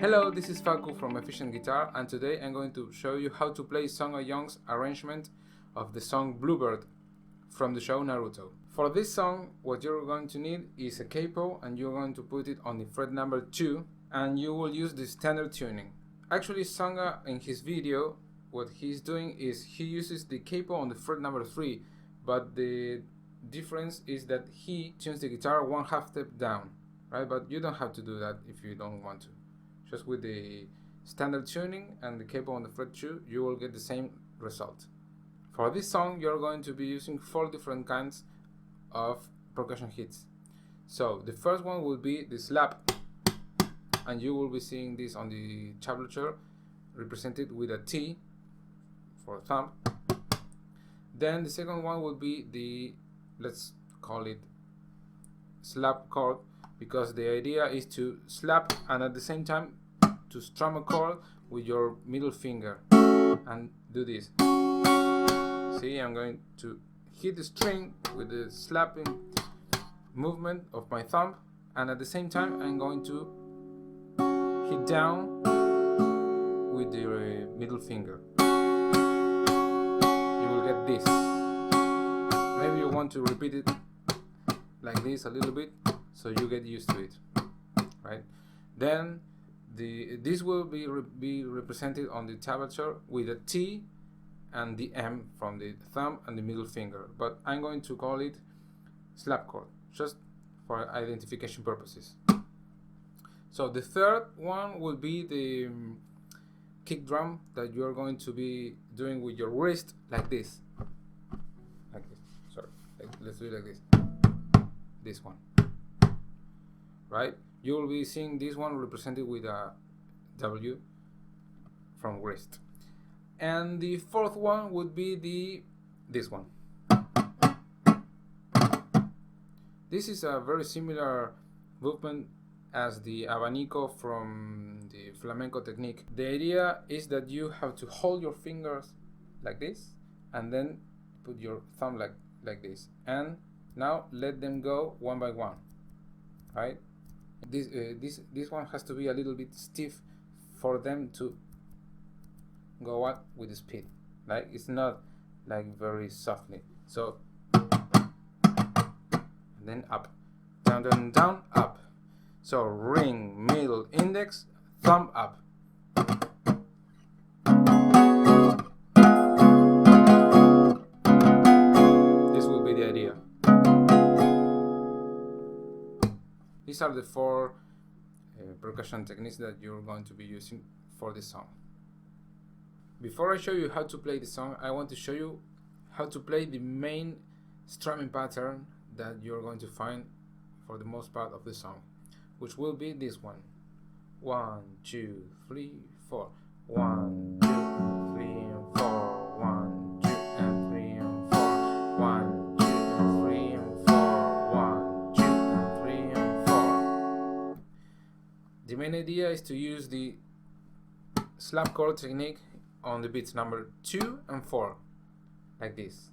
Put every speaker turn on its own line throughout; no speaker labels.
Hello, this is Facu from Efficient Guitar, and today I'm going to show you how to play Sungha Jung's arrangement of the song Bluebird from the show Naruto. For this song, what you're going to need is a capo, and you're going to put it on the fret number 2, and you will use the standard tuning. Actually, Sungha in his video, what he's doing is he uses the capo on the fret number 3, but the difference is that he tunes the guitar 1/2 step down, right? But you don't have to do that if you don't want to. Just with the standard tuning and the capo on the fret 2, you will get the same result. For this song, you're going to be using 4 different kinds of percussion hits. So the first one will be the slap, and you will be seeing this on the tablature represented with a T for thumb. Then the second one will be the, let's call it slap chord, because the idea is to slap and at the same time to strum a chord with your middle finger and do this. See, I'm going to hit the string with the slapping movement of my thumb, and at the same time I'm going to hit down with the middle finger. You will get this. Maybe you want to repeat it like this a little bit so you get used to it, right? Then this will be represented on the tablature with a T and the M from the thumb and the middle finger, but I'm going to call it slap chord just for identification purposes. So the third one will be the kick drum that you're going to be doing with your wrist like this. Let's do it like this. This one, right? You will be seeing this one represented with a W from wrist. And the fourth one would be this one. This is a very similar movement as the abanico from the flamenco technique. The idea is that you have to hold your fingers like this and then put your thumb like this, and now let them go one by one, right? This one has to be a little bit stiff for them to go up with the speed. Like, it's not like very softly. So and then up, down, down, down, up. So ring, middle, index, thumb up. This will be the idea. These are the 4 percussion techniques that you're going to be using for this song. Before I show you how to play the song, I want to show you how to play the main strumming pattern that you're going to find for the most part of the song, which will be this one. 1, 2, 3, 4. 1, 2, 3, and 4. 1, 2, and 3, and 4. 1, 2, and 3, and 4. 1, 2, and 3, and 4. The main idea is to use the slap chord technique on the beats number 2 and 4, like this.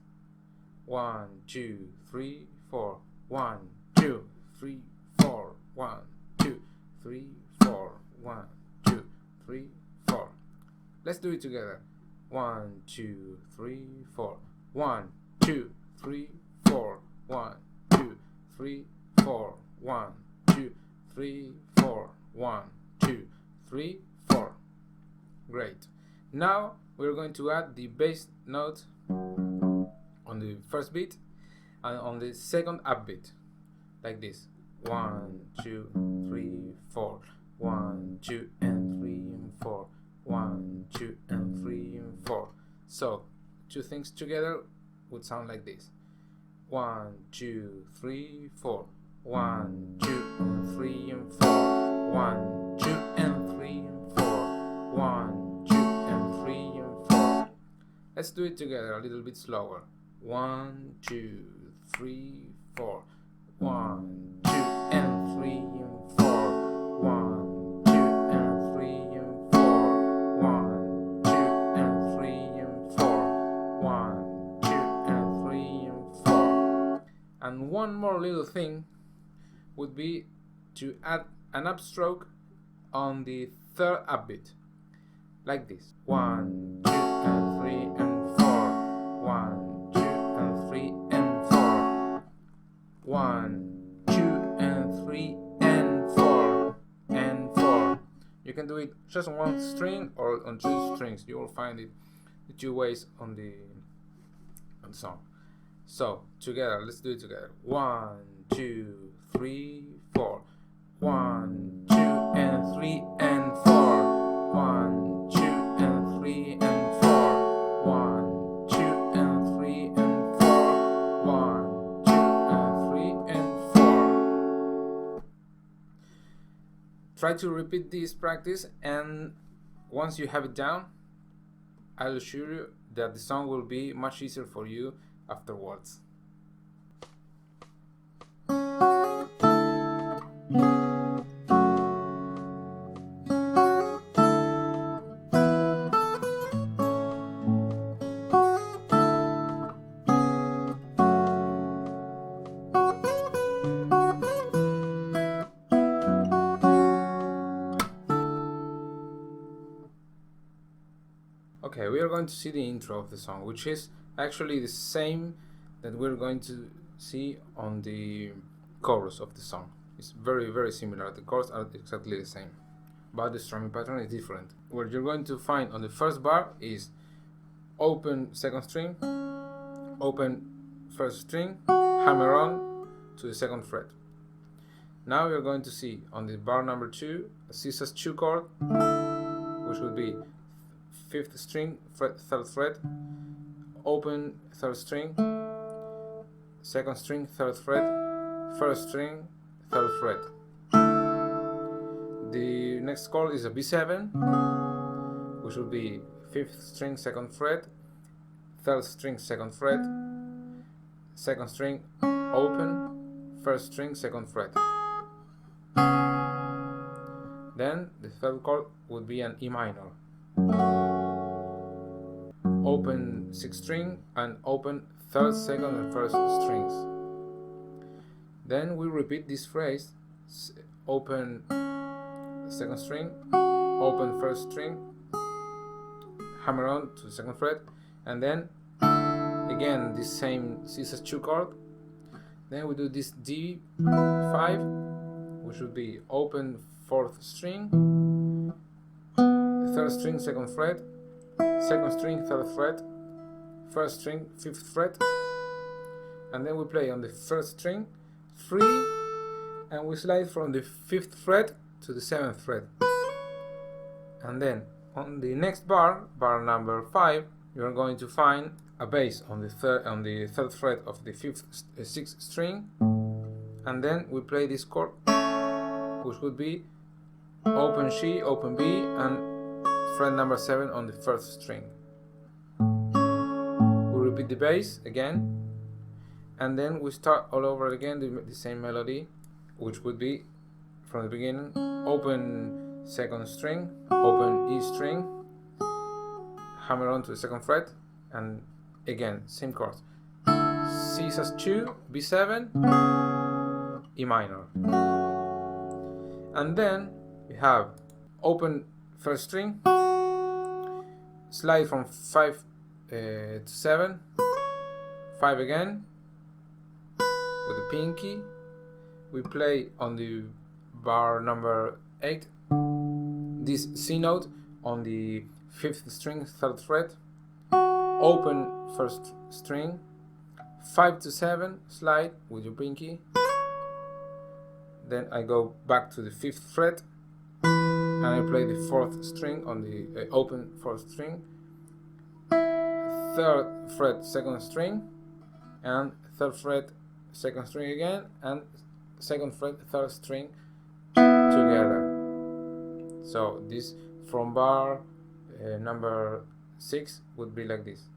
1, 2, 3, 4. 1, 2, 3, 4. 1, 2, 3, 4. 1, 2, 3, 4. Let's do it together. 1, 2, 3, 4. 1, 2, 3, 4. 1, 2, 3, 4. 1, 2, 3, 4. 1, 2, 3, 4. Great. Now we're going to add the bass note on the first beat and on the second upbeat, like this. 1, 2, 3, 4. 1, 2, and 3, and 4. 1, 2, and 3, and 4. So 2 things together would sound like this. 1, 2, 3, 4. 1, 2, and 3, and 4. 1, 2, and 3, and 4. 1, 2, and 3, and 4. Let's do it together a little bit slower. 1, 2, 3, 4. 1, 2, and 3, and 4. 1, 2, and 3, and 4. 1, 2, and 3, and 4. 1, 2, and 3, and 4. And one more little thing would be to add an upstroke on the third upbeat, like this. 1, 2, and 3, and 4. 1, 2, and 3, and 4. 1, 2, and 3, and 4, and 4. You can do it just on one string or on two strings. You will find it the two ways on the song. So together, let's do it together. 1, 2, 3, 4. 1, 2, and 3, and 4. 1, 2, and 3, and 4. 1, 2, and 3, and 4. 1, 2, and 3, and 4. Try to repeat this practice, and once you have it down, I'll assure you that the song will be much easier for you afterwards. Okay, we are going to see the intro of the song, which is actually the same that we're going to see on the chorus of the song. It's very, very similar. The chords are exactly the same, but the strumming pattern is different. What you're going to find on the first bar is open second string, open first string, hammer on to the second fret. Now we're going to see on the bar number 2 a cis2 chord, which would be 5th string, fret, 3rd fret, open 3rd string, 2nd string, 3rd fret, 1st string, 3rd fret. The next chord is a B7, which will be 5th string, 2nd fret, 3rd string, 2nd fret, 2nd string, open, 1st string, 2nd fret. Then the third chord would be an E minor. Open 6th string and open 3rd, 2nd, and 1st strings. Then we repeat this phrase: open 2nd string, open 1st string, hammer on to the 2nd fret, and then again this same cis2 chord. Then we do this D5, which would be open 4th string, 3rd string, 2nd fret, 2nd string, 3rd fret, 1st string, 5th fret, and then we play on the 1st string 3, and we slide from the 5th fret to the 7th fret. And then on the next bar, bar number 5, you're going to find a bass on the 3rd fret of the 6th string, and then we play this chord, which would be open G, open B, and fret number 7 on the 1st string. We repeat the bass again, and then we start all over again the same melody, which would be from the beginning: open 2nd string, open E string, hammer on to the 2nd fret, and again same chords: C2, B7, E minor. And then we have open 1st string, slide from 5 to 7, 5 again with the pinky. We play on the bar number 8 this C note on the 5th string, 3rd fret, open 1st string, 5 to 7, slide with your pinky. Then I go back to the 5th fret and I play the 4th string on the open 4th string, 3rd fret 2nd string, and 3rd fret 2nd string again, and 2nd fret 3rd string together. So this from bar number 6 would be like this.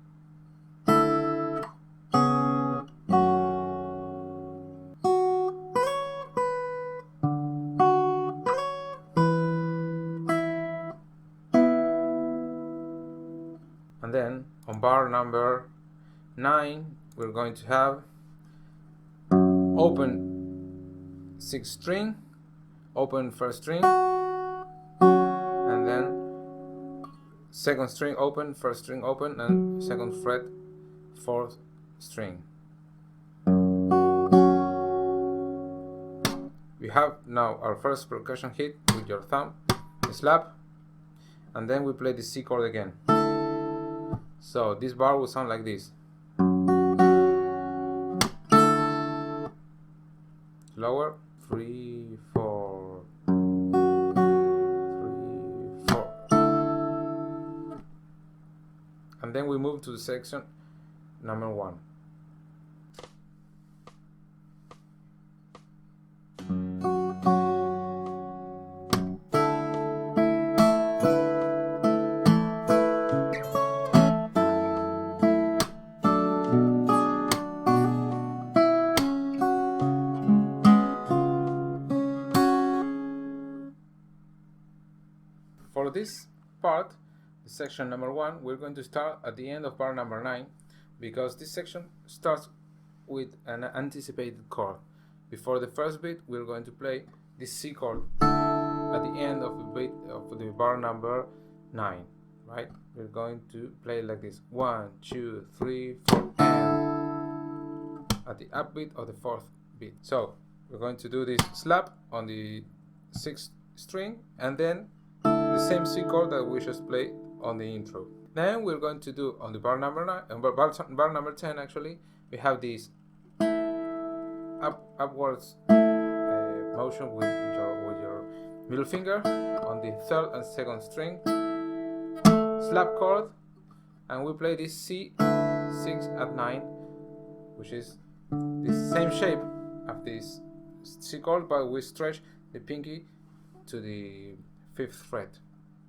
And then on bar number 9 we're going to have open 6th string, open 1st string, and second string open, first string open, and second fret, fourth string. We have now our first percussion hit with your thumb, slap, and then we play the C chord again. So this bar will sound like this. Lower, 3, 4, 3, 4. And then we move to the section number 1. For this part, the section number 1, we're going to start at the end of bar number 9, because this section starts with an anticipated chord. Before the first beat, we're going to play this C chord at the end of the beat of the bar number 9, right? We're going to play like this: 1, 2, 3, 4, and at the upbeat of the 4th beat. So we're going to do this slap on the 6th string, and then the same C chord that we just played on the intro. Then we're going to do on the bar number 9, bar number 10 actually, we have this upwards motion with your middle finger on the 3rd and 2nd string, slap chord, and we play this C6 at 9, which is the same shape of this C chord, but we stretch the pinky to the 5th fret,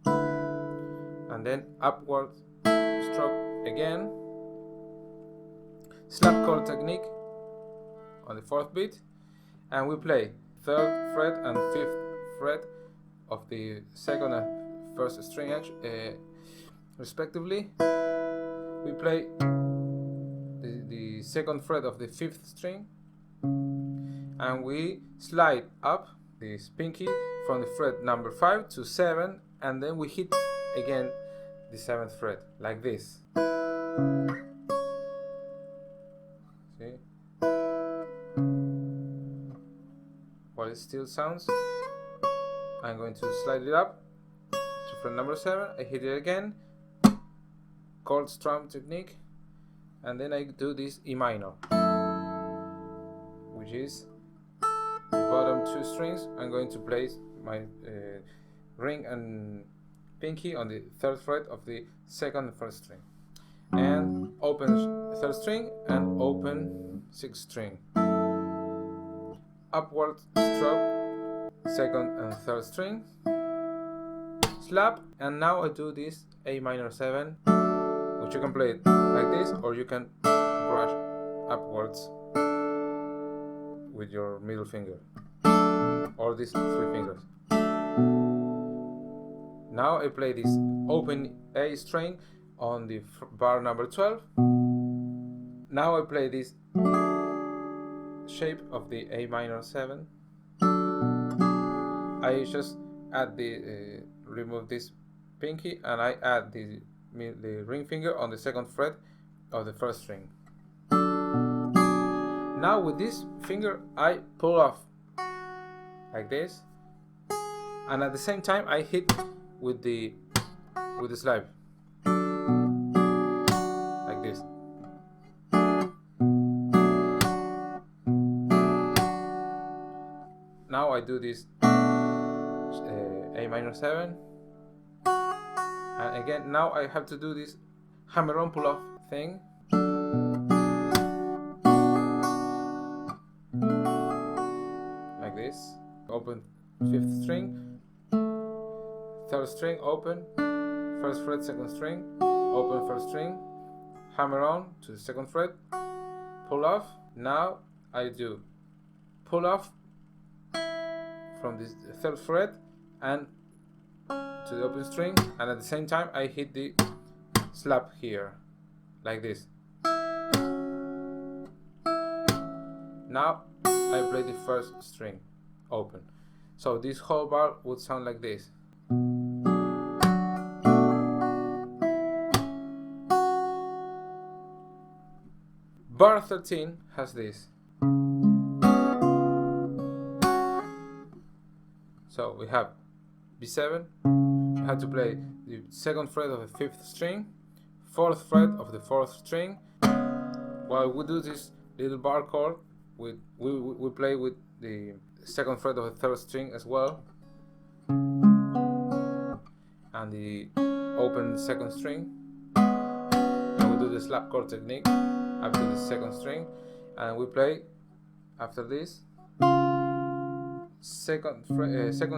and then upward stroke again, slap chord technique on the 4th beat, and we play 3rd fret and 5th fret of the 2nd and 1st string respectively. We play the 2nd fret of the 5th string, and we slide up this pinky from the fret number 5 to 7, and then we hit again the 7th fret like this. See? While it still sounds, I'm going to slide it up to fret number 7, I hit it again, chord strum technique, and then I do this E minor, which is the bottom 2 strings. I'm going to place my ring and pinky on the 3rd fret of the 2nd and 1st string, and open 3rd string and open 6th string, upward stroke 2nd and 3rd string, slap, and now I do this A minor 7, which you can play it like this, or you can brush upwards with your middle finger, or these 3 fingers. Now I play this open A string on the bar number 12. Now I play this shape of the A minor 7. I just add the remove this pinky, and I add the ring finger on the 2nd fret of the 1st string. Now with this finger I pull off like this, and at the same time I hit with the slide like this. Now I do this A minor 7, and again now I have to do this hammer-on pull-off thing, like this. Open 5th string, 3rd string open, 1st fret 2nd string, open 1st string, hammer on to the 2nd fret, pull off. Now I do pull off from the 3rd fret and to the open string, and at the same time I hit the slap here like this. Now I play the 1st string open, so this whole bar would sound like this. Bar 13 has this. So we have B7, we have to play the second fret of the 5th string, 4th fret of the 4th string. While we do this little bar chord, we play with the second fret of the 3rd string as well, and the open 2nd string, and we do the slap chord technique up to the 2nd string, and we play after this second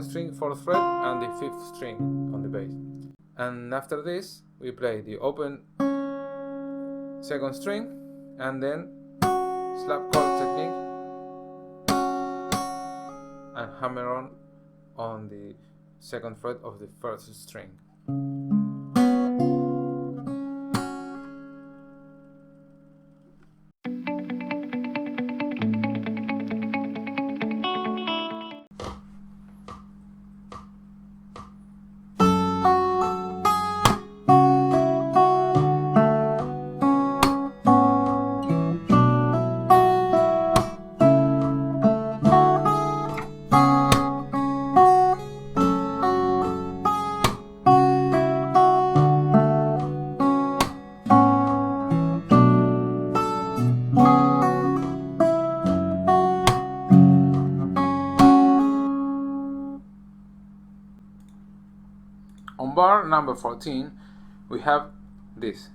string, 4th fret, and the 5th string on the bass. And after this we play the open 2nd string and then slap chord technique and hammer on the 2nd fret of the 1st string. On bar number 14 we have this.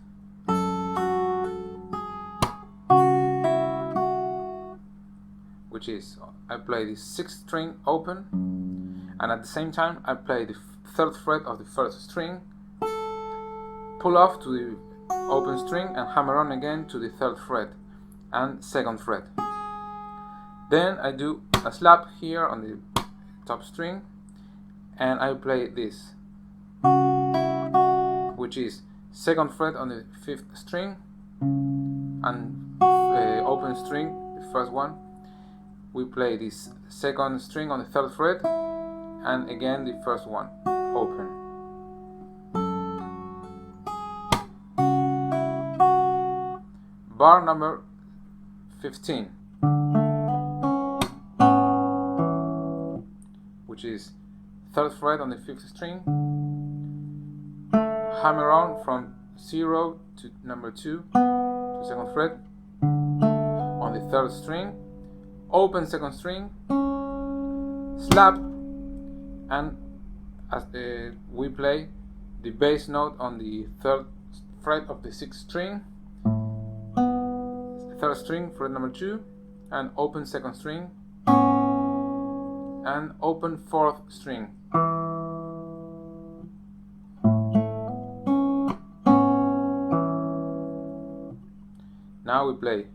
Which is, I play the 6th string open, and at the same time I play the 3rd fret of the 1st string, pull off to the open string and hammer on again to the 3rd fret and 2nd fret. Then I do a slap here on the top string and I play this, which is 2nd fret on the 5th string and open string, the first one. We play this 2nd string on the 3rd fret and again the first one open. Bar number 15, which is 3rd fret on the 5th string, hammer on from 0 to number 2 to 2nd fret on the 3rd string, open 2nd string, slap, and as we play the bass note on the 3rd fret of the 6th string, 3rd string fret number 2, and open 2nd string and open 4th string. Now we play.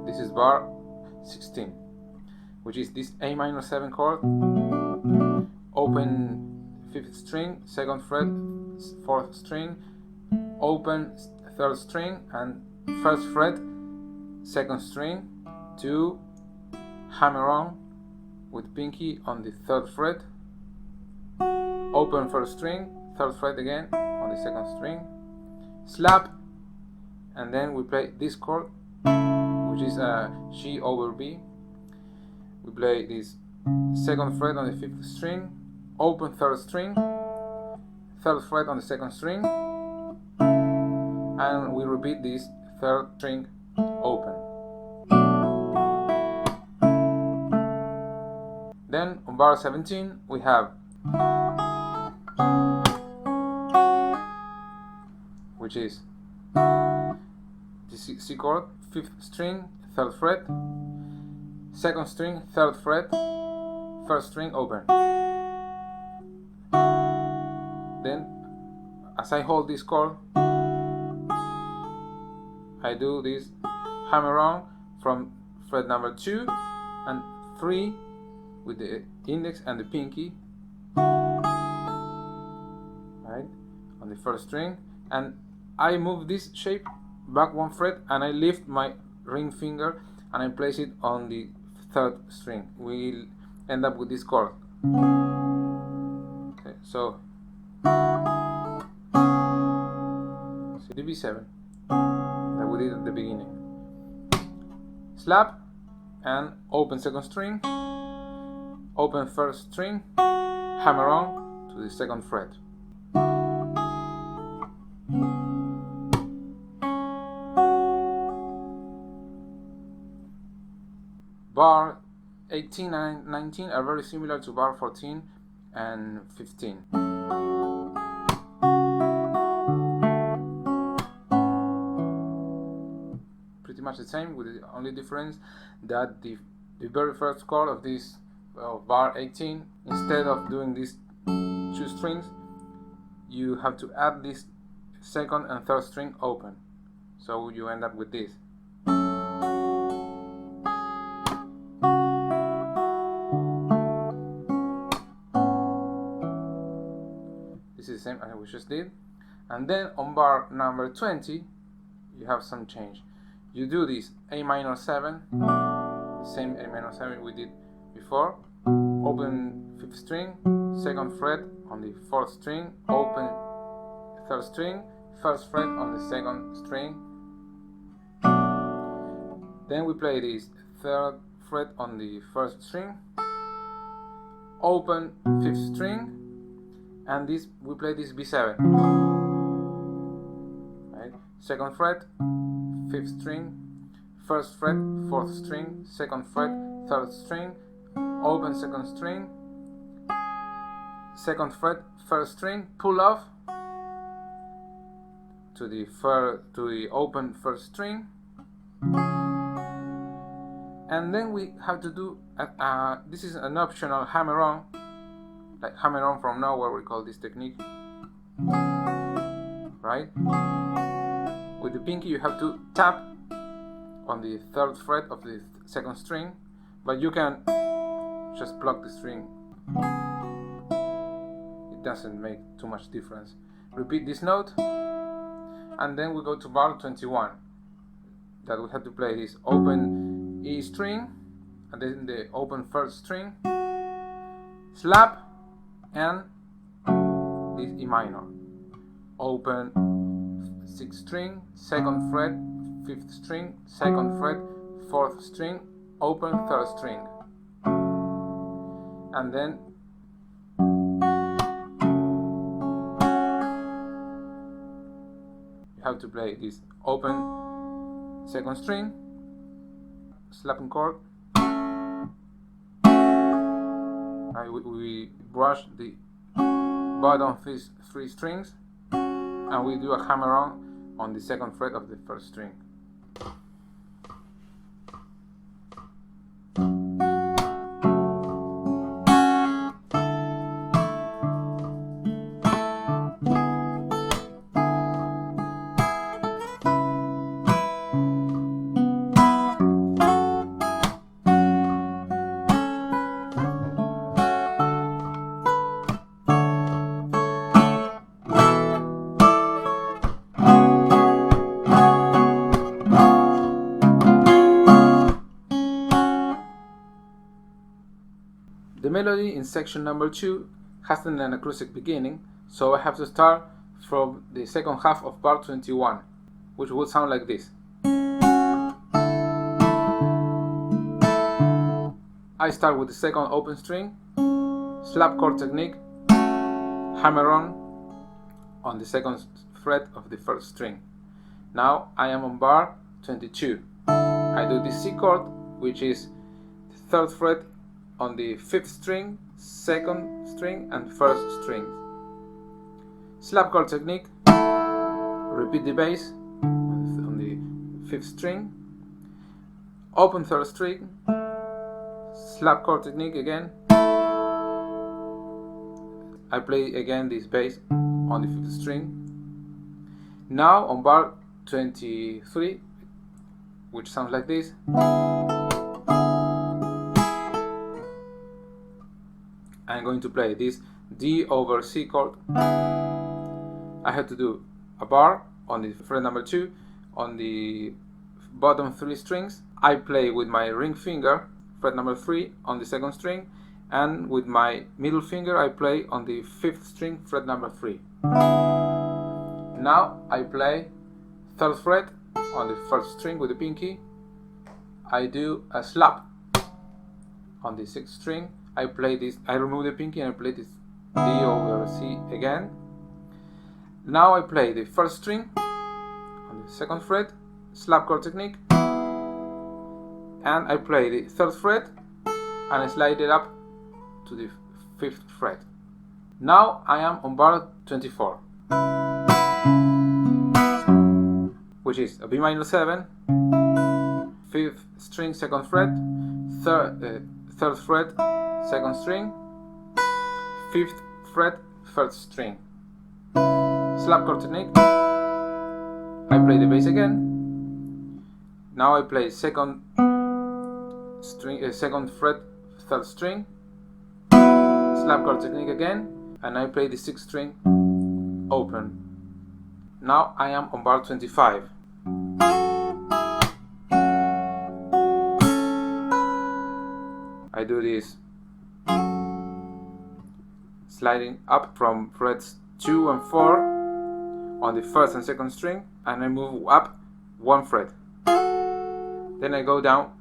This is bar 16, which is this A minor 7 chord, open 5th string, 2nd fret, 4th string, open 3rd string and 1st fret, 2nd string, to hammer on with pinky on the 3rd fret, open 1st string, 3rd fret again on the 2nd string, slap, and then we play this chord, which is a G over B. We play this 2nd fret on the 5th string, open 3rd string, 3rd fret on the 2nd string, and we repeat this 3rd string open. Then on bar 17 we have, which is the C chord, 5th string, 3rd fret, 2nd string, 3rd fret, 1st string open. Then as I hold this chord, I do this hammer on from fret number 2 and 3 with the index and the pinky, right, on the 1st string, and I move this shape back 1 fret and I lift my ring finger and I place it on the 3rd string. We'll end up with this chord. Okay, so the B7 that we did at the beginning. Slap and open second string, open first string, hammer on to the second fret. Bar 18 and 19 are very similar to bar 14 and 15. Pretty much the same, with the only difference that the very first chord of this bar 18, instead of doing these two strings, you have to add this second and third string open, so you end up with this. This is the same as we just did. And then on bar number 20 you have some change. You do this A minor 7, the same A minor 7 we did before, open 5th string, 2nd fret on the 4th string, open 3rd string, 1st fret on the 2nd string. Then we play this 3rd fret on the 1st string, open 5th string, and this we play this B7. Right? 2nd fret, 5th string, 1st fret, 4th string, 2nd fret, 3rd string, open 2nd string, 2nd fret, 1st string, pull off to the open 1st string, and then we have to do this is an optional hammer on, like hammer on from nowhere, we call this technique, right? With the pinky you have to tap on the 3rd fret of the 2nd string, but you can just pluck the string. It doesn't make too much difference. Repeat this note, and then we go to bar 21, that we have to play this open E string, and then the open 1st string, slap, and this E minor, open 6th string, 2nd fret, 5th string, 2nd fret, 4th string, open 3rd string, and then you have to play this open 2nd string, slapping chord. We brush the bottom 3 strings, and we do a hammer on the 2nd fret of the 1st string. The melody in section number 2 has an anacroustic beginning, so I have to start from the second half of bar 21, which would sound like this. I start with the 2nd open string, slap chord technique, hammer on the 2nd fret of the 1st string. Now I am on bar 22. I do the C chord, which is the 3rd fret on the 5th string, 2nd string, and 1st string. Slap chord technique, repeat the bass on the 5th string, open 3rd string, slap chord technique again. I play again this bass on the 5th string. Now on bar 23, which sounds like this. I'm going to play this D over C chord. I have to do a bar on the fret number 2 on the bottom 3 strings. I play with my ring finger, fret number 3 on the 2nd string, and with my middle finger I play on the 5th string, fret number 3. Now I play 3rd fret on the 1st string with the pinky. I do a slap on the 6th string. I play this, I remove the pinky and I play this D over C again. Now I play the 1st string on the 2nd fret, slap chord technique, and I play the 3rd fret and I slide it up to the 5th fret. Now I am on bar 24, which is a B minor 7, 5th string 2nd fret, 3rd fret 2nd string, 5th fret 1st string. Slap chord technique. I play the bass again. Now I play 2nd fret 3rd string. Slap chord technique again, and I play the 6th string open. Now I am on bar 25. I do this sliding up from frets 2 and 4 on the 1st and 2nd string, and I move up 1 fret. Then I go down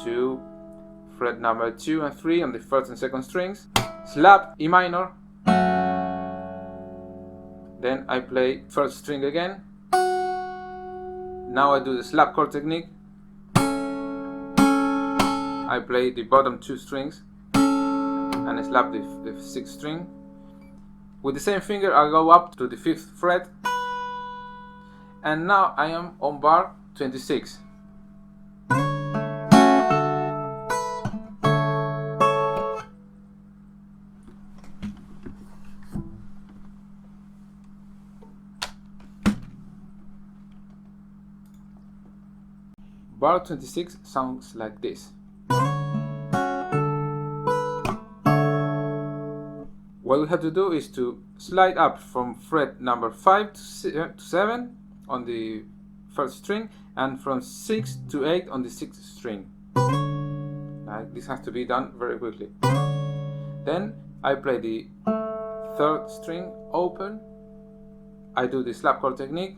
to fret number 2 and 3 on the 1st and 2nd strings, slap E minor, then I play 1st string again. Now I do the slap chord technique. I play the bottom 2 strings and I slap the 6th string. With the same finger I go up to the 5th fret, and now I am on bar 26. Bar 26 sounds like this. What we have to do is to slide up from fret number 5 to 7 on the 1st string, and from 6 to 8 on the 6th string. This has to be done very quickly. Then I play the 3rd string open. I do the slap chord technique.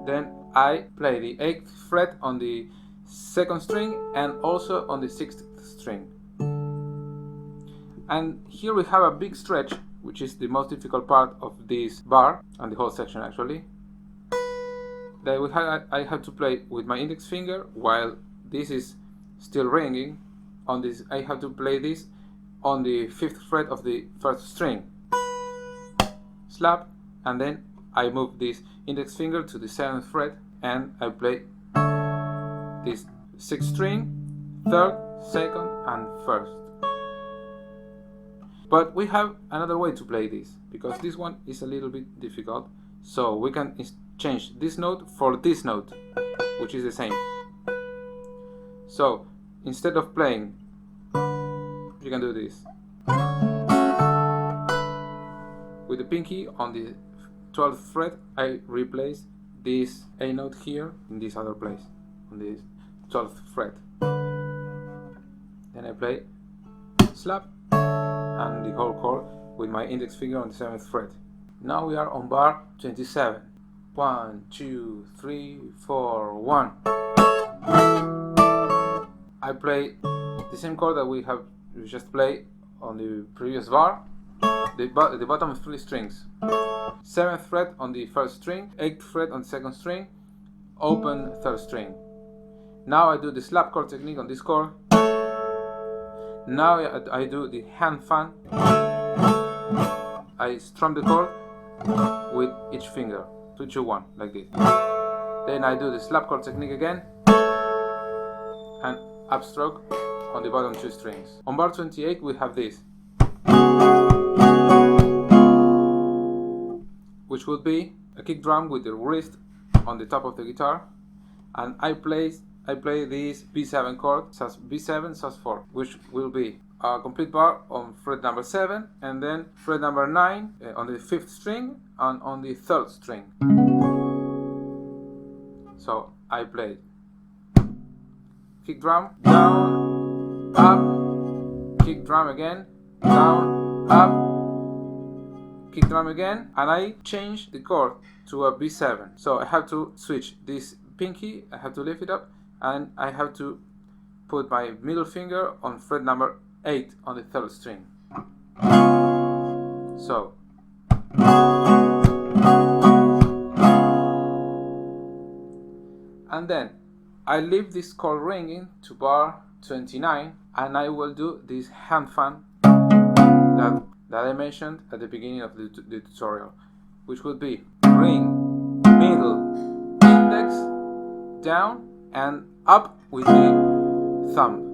Then I play the 8th fret on the 2nd string and also on the 6th string. And here we have a big stretch, which is the most difficult part of this bar and the whole section actually. That I have to play with my index finger while this is still ringing. On this, I have to play this on the 5th fret of the 1st string. Slap, and then I move this index finger to the 7th fret and I play this 6th string, 3rd, 2nd, and 1st. But we have another way to play this, because this one is a little bit difficult. So we can change this note for this note, which is the same. So instead of playing, you can do this. With the pinky on the 12th fret, I replace this A note here in this other place, on the 12th fret. Then I play slap and the whole chord with my index finger on the 7th fret. Now we are on bar 27. 1, 2, 3, 4, 1. I play the same chord that we just played on the previous bar. The bottom 3 strings. 7th fret on the 1st string, 8th fret on the 2nd string, open 3rd string. Now I do the slap chord technique on this chord. Now I do the hand fan. I strum the chord with each finger, 2, 2, 1, like this. Then I do the slap chord technique again and upstroke on the bottom 2 strings. On bar 28 we have this, which would be a kick drum with the wrist on the top of the guitar, and I play this B7 chord, B7 sus4, which will be a complete bar on fret number 7 and then fret number 9 on the 5th string and on the 3rd string. So I play kick drum, down, up, kick drum again, down, up, kick drum again, and I change the chord to a B7. So I have to switch this pinky, I have to lift it up, and I have to put my middle finger on fret number 8 on the 3rd string. So and then I leave this chord ringing to bar 29, and I will do this hand fan that I mentioned at the beginning of the tutorial, which would be ring, middle, index, down, and up with the thumb.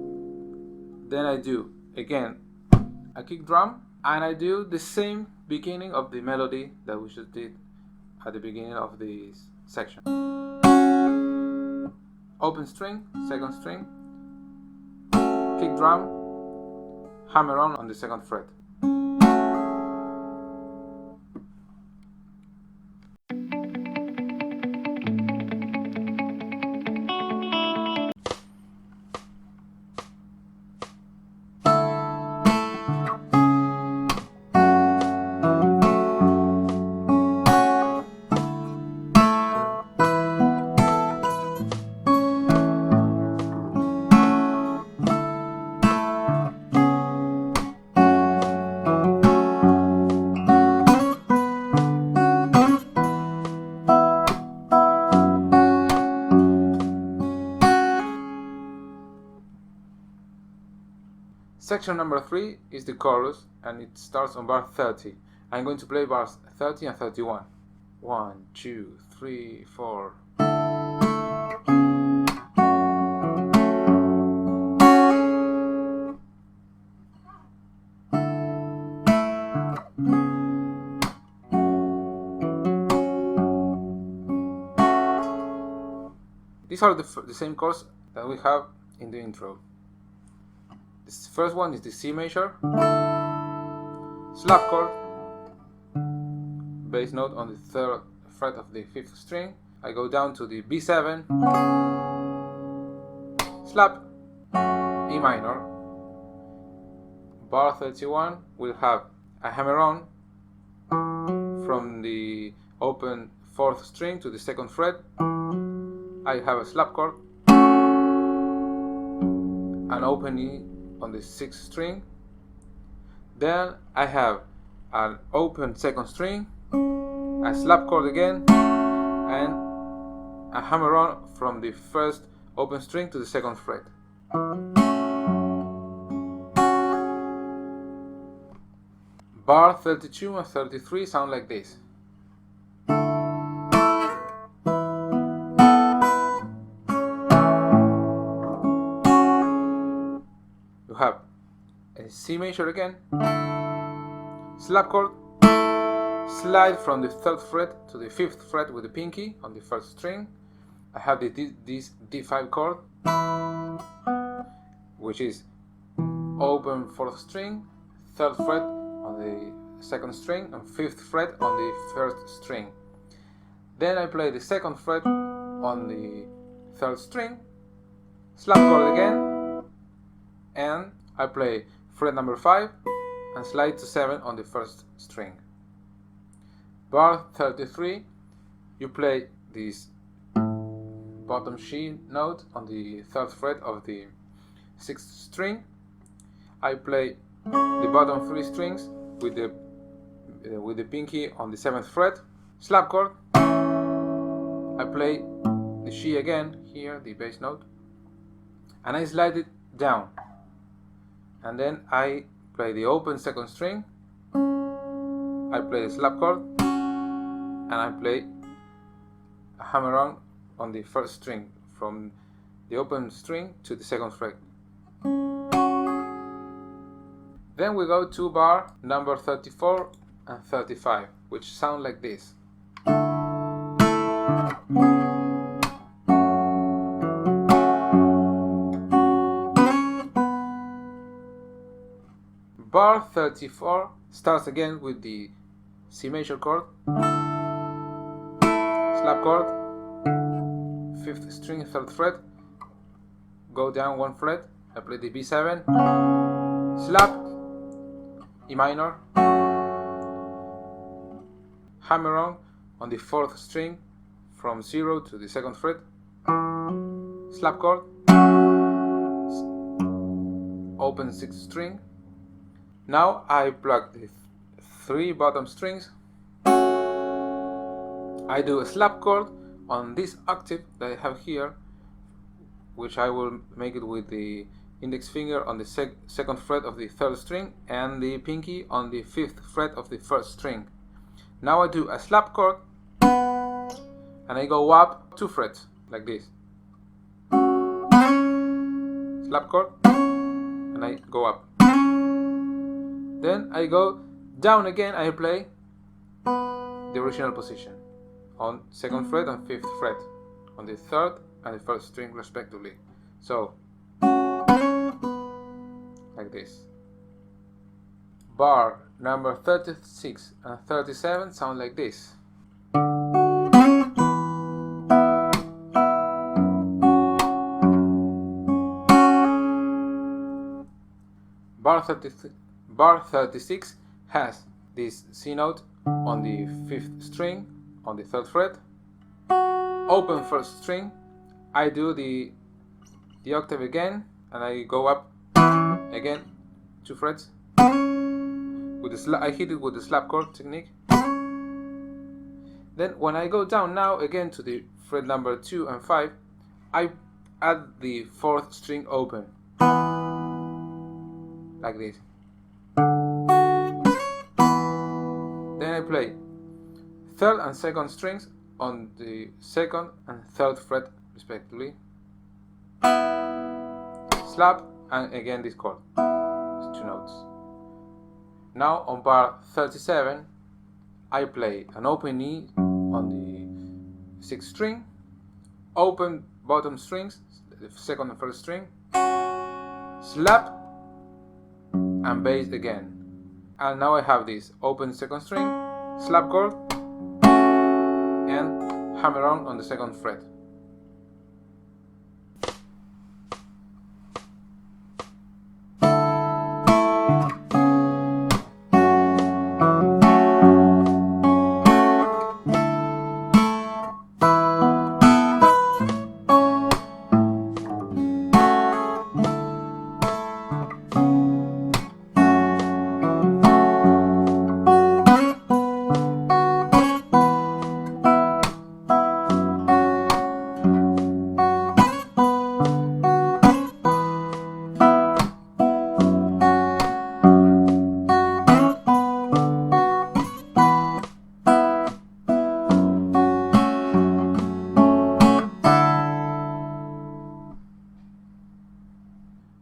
Then I do again a kick drum, and I do the same beginning of the melody that we just did at the beginning of this section. Open string, 2nd string, kick drum, hammer on the 2nd fret. Section number 3 is the chorus, and it starts on bar 30. I'm going to play bars 30 and 31. 1, 2, 3, 4. These are the same chords that we have in the intro. This first one is the C major, slap chord, bass note on the 3rd fret of the 5th string. I go down to the B7, slap, E minor. Bar 31 will have a hammer on from the open 4th string to the 2nd fret. I have a slap chord, an open E on the 6th string. Then I have an open 2nd string, a slap chord again, and a hammer on from the 1st open string to the 2nd fret. Bar 32 and 33 sound like this. You have a C major again, slap chord, slide from the 3rd fret to the 5th fret with the pinky on the 1st string. I have this D5 chord, which is open 4th string, 3rd fret on the 2nd string, and 5th fret on the 1st string. Then I play the 2nd fret on the 3rd string, slap chord again, and I play fret number 5 and slide to 7 on the 1st string. Bar 33, you play this bottom G note on the 3rd fret of the 6th string. I play the bottom 3 strings with the pinky on the 7th fret, slap chord. I play the G again here, the bass note, and I slide it down. And then I play the open 2nd string, I play the slap chord, and I play a hammer on the 1st string from the open string to the 2nd fret. Then we go to bar number 34 and 35, which sound like this. Bar 34 starts again with the C major chord, slap chord, 5th string, 3rd fret, go down 1 fret, I play the B7, slap, E minor, hammer on the 4th string from 0 to the 2nd fret, slap chord, open 6th string. Now I plug the 3 bottom strings. I do a slap chord on this octave that I have here, which I will make it with the index finger on the 2nd fret of the 3rd string and the pinky on the 5th fret of the 1st string. Now I do a slap chord and I go up 2 frets like this. Slap chord and I go up. Then I go down again. I play the original position on 2nd fret and 5th fret on the 3rd and the 1st string respectively. So like this. Bar number 36 and 37 sound like this. Bar 36 has this C note on the 5th string on the 3rd fret, open 1st string. I do the octave again and I go up again 2 frets. I hit it with the slap chord technique. Then when I go down now again to the fret number 2 and 5, I add the 4th string open like this. Then I play 3rd and 2nd strings on the 2nd and 3rd fret respectively. Slap and again this chord. It's 2 notes. Now on bar 37 I play an open E on the 6th string, open bottom strings, the 2nd and 1st string, slap and bass again. And now I have this open 2nd string, slap chord and hammer on the 2nd fret.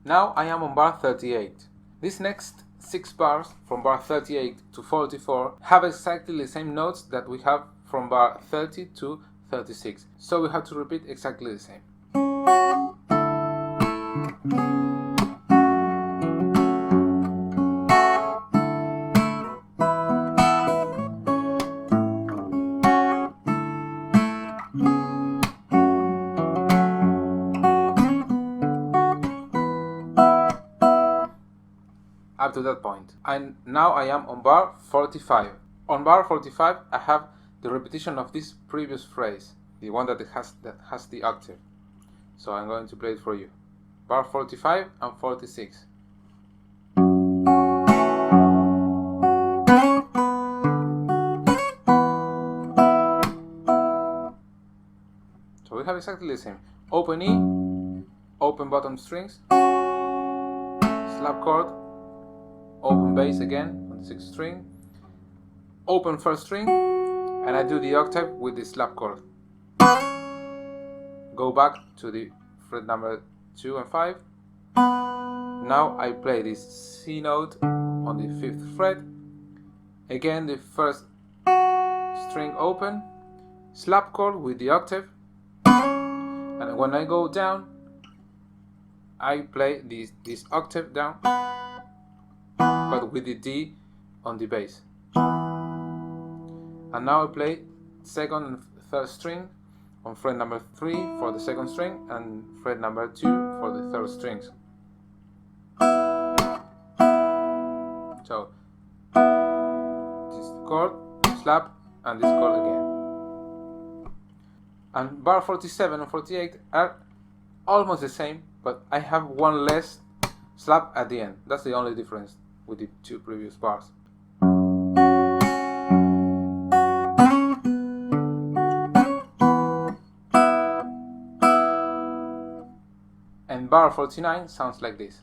Now I am on bar 38. These next 6 bars from bar 38 to 44 have exactly the same notes that we have from bar 30 to 36. So we have to repeat exactly the same. Up to that point. And now I am on bar 45. On bar 45 I have the repetition of this previous phrase, the one that has the octave. So I'm going to play it for you. Bar 45 and 46. So we have exactly the same. Open E, open bottom strings, slap chord, open bass again on the 6th string, open 1st string, and I do the octave with the slap chord. Go back to the fret number 2 and 5. Now I play this C note on the 5th fret. Again the 1st string open, slap chord with the octave, and when I go down I play this octave down, but with the D on the bass. And now I play 2nd and 3rd string on fret number 3 for the 2nd string and fret number 2 for the 3rd strings. So this chord, slap and this chord again. And bar 47 and 48 are almost the same, but I have one less slap at the end. That's the only difference with the two previous bars. And bar 49 sounds like this.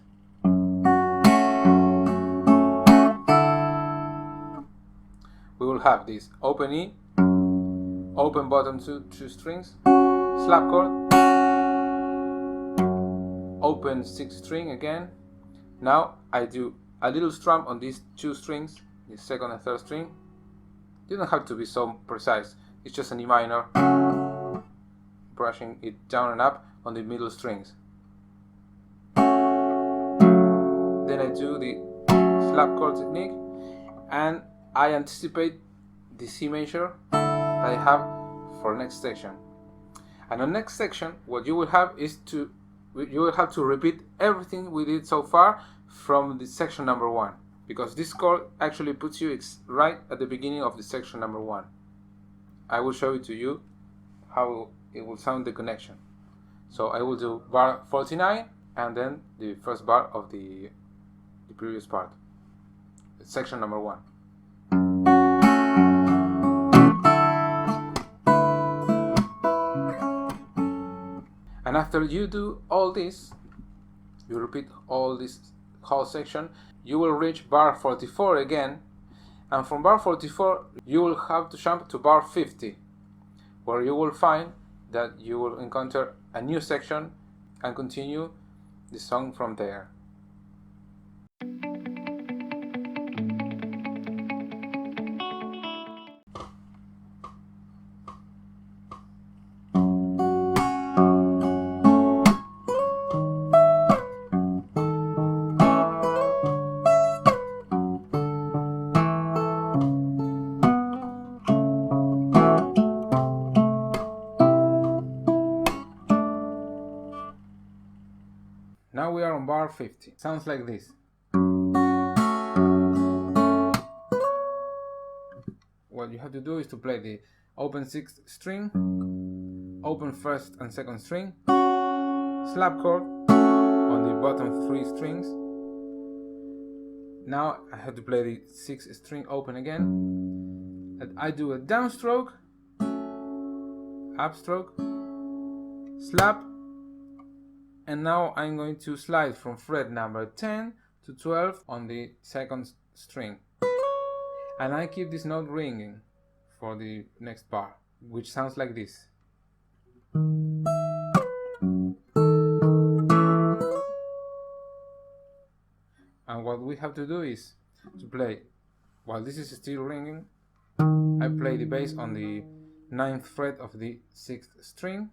We will have this open E, open bottom two strings, slap chord, open 6th string again. Now I do a little strum on these two strings, the 2nd and 3rd string. You don't have to be so precise, it's just an E minor, brushing it down and up on the middle strings. Then I do the slap chord technique, and I anticipate the C major that I have for next section. And on next section, what you will have is you will have to repeat everything we did so far from the section number 1, because this chord actually puts you right at the beginning of the section number 1. I will show it to you how it will sound, the connection. So I will do bar 49 and then the first bar of the previous part, section number 1. And after you do all this, you repeat all this whole section, you will reach bar 44 again, and from bar 44 you will have to jump to bar 50, where you will find that you will encounter a new section and continue the song from there. Now we are on bar 50. Sounds like this. What you have to do is to play the open 6th string, open 1st and 2nd string, slap chord on the bottom 3 strings. Now I have to play the 6th string open again, and I do a downstroke, upstroke, slap, and now I'm going to slide from fret number 10 to 12 on the 2nd string, and I keep this note ringing for the next bar, which sounds like this. And what we have to do is to play, while this is still ringing, I play the bass on the 9th fret of the 6th string,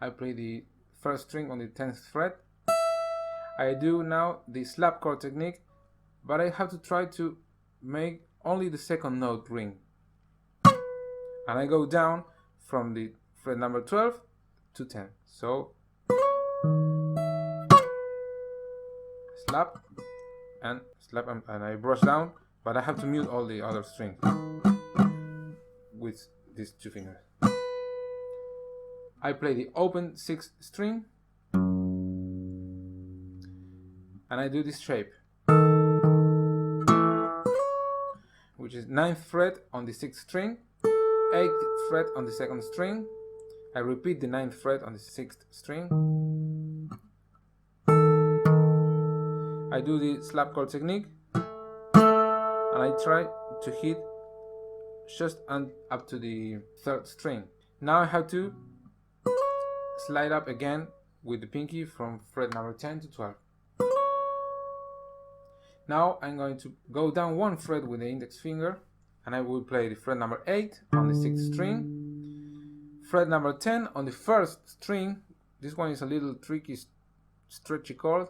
I play the 1st string on the 10th fret. I do now the slap chord technique, but I have to try to make only the 2nd note ring. And I go down from the fret number 12 to 10. So slap and slap, and I brush down, but I have to mute all the other strings with these 2 fingers. I play the open 6th string, and I do this shape, which is 9th fret on the 6th string, 8th fret on the 2nd string. I repeat the 9th fret on the 6th string. I do the slap chord technique, and I try to hit just up to the 3rd string. Now I have to slide up again with the pinky from fret number 10 to 12. Now I'm going to go down 1 fret with the index finger, and I will play the fret number 8 on the 6th string, fret number 10 on the 1st string. This one is a little tricky, stretchy chord.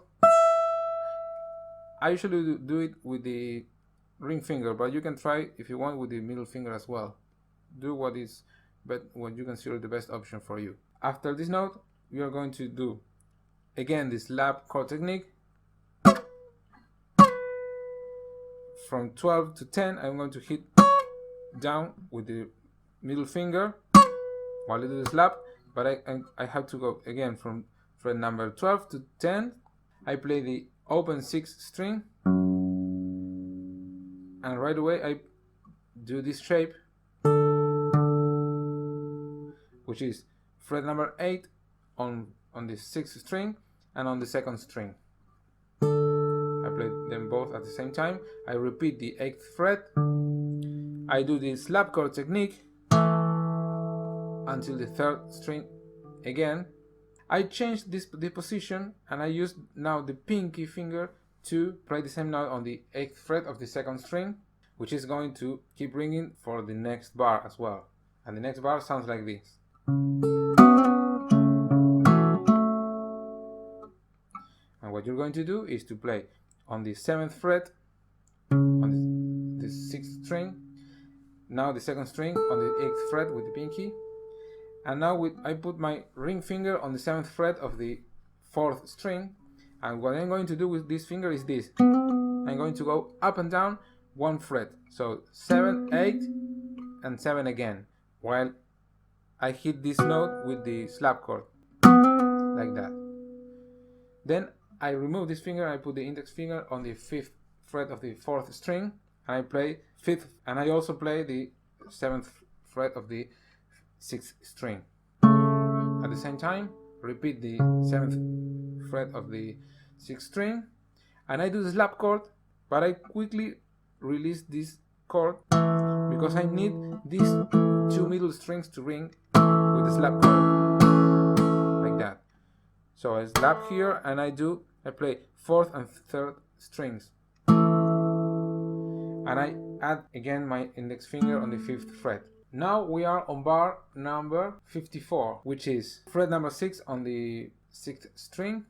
I usually do it with the ring finger, but you can try, if you want, with the middle finger as well. Do what you consider the best option for you. After this note, we are going to do again the slap chord technique. From 12 to 10, I'm going to hit down with the middle finger while I do the slap, but I have to go again from fret number 12 to 10. I play the open 6th string, and right away I do this shape, which is fret number 8 on the 6th string and on the 2nd string. I play them both at the same time. I repeat the 8th fret. I do the slap chord technique until the 3rd string again. I changed the position, and I use now the pinky finger to play the same note on the 8th fret of the 2nd string, which is going to keep ringing for the next bar as well. And the next bar sounds like this. And what you're going to do is to play on the 7th fret on the 6th string, now the 2nd string on the 8th fret with the pinky, and now I put my ring finger on the 7th fret of the 4th string, and what I'm going to do with this finger is this. I'm going to go up and down 1 fret, so 7, 8 and 7 again, while I hit this note with the slap chord, like that. Then I remove this finger, I put the index finger on the 5th fret of the 4th string, and I play 5th, and I also play the 7th fret of the 6th string. At the same time, repeat the 7th fret of the 6th string, and I do the slap chord, but I quickly release this chord because I need these 2 middle strings to ring with the slap chord, like that. So I slap here, and I play 4th and 3rd strings, and I add again my index finger on the 5th fret. Now we are on bar number 54, which is fret number 6 on the 6th string,